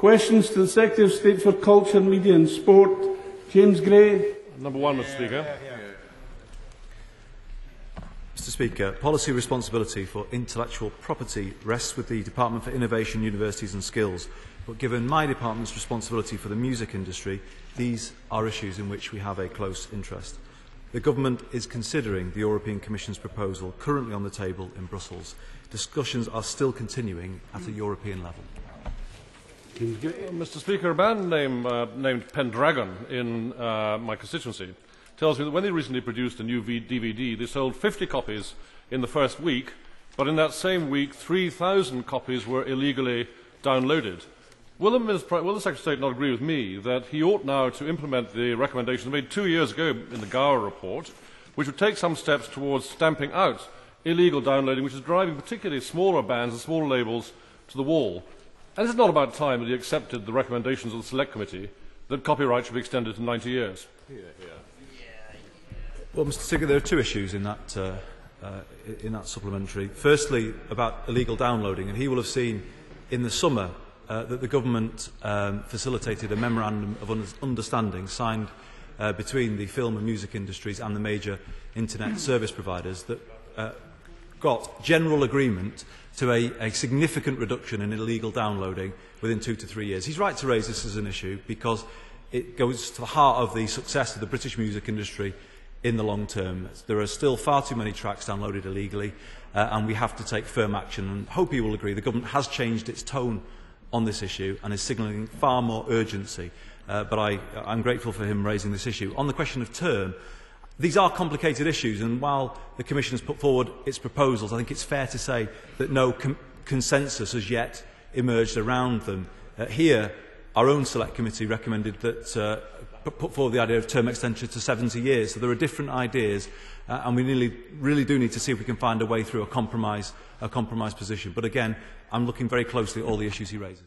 Questions to the Secretary of State for Culture, Media and Sport, James Gray. Number one, Mr. Speaker. Mr. Speaker, policy responsibility for intellectual property rests with the Department for Innovation, Universities and Skills, but given my department's responsibility for the music industry, these are issues in which we have a close interest. The Government is considering the European Commission's proposal currently on the table in Brussels. Discussions are still continuing at a European level. Mr. Speaker, a band named Pendragon in my constituency tells me that when they recently produced a new DVD, they sold 50 copies in the first week, but in that same week, 3,000 copies were illegally downloaded. Will the Secretary of State not agree with me that he ought now to implement the recommendations made 2 years ago in the Gower report, which would take some steps towards stamping out illegal downloading, which is driving particularly smaller bands and smaller labels to the wall? And is it not about time that he accepted the recommendations of the Select Committee that copyright should be extended to 90 years? Well, Mr. Speaker, there are two issues in that supplementary. Firstly, about illegal downloading, and he will have seen in the summer that the Government facilitated a memorandum of understanding signed between the film and music industries and the major internet service providers that got general agreement to a significant reduction in illegal downloading within 2 to 3 years. He's right to raise this as an issue because it goes to the heart of the success of the British music industry in the long term. There are still far too many tracks downloaded illegally and we have to take firm action, and I hope you will agree the Government has changed its tone on this issue and is signalling far more urgency. But I'm grateful for him raising this issue. On the question of term, these are complicated issues, and while the Commission has put forward its proposals, I think it's fair to say that no consensus has yet emerged around them. Here, our own Select Committee recommended that put forward the idea of term extension to 70 years. So there are different ideas, and we really do need to see if we can find a way through a compromise position. But again, I'm looking very closely at all the issues he raises.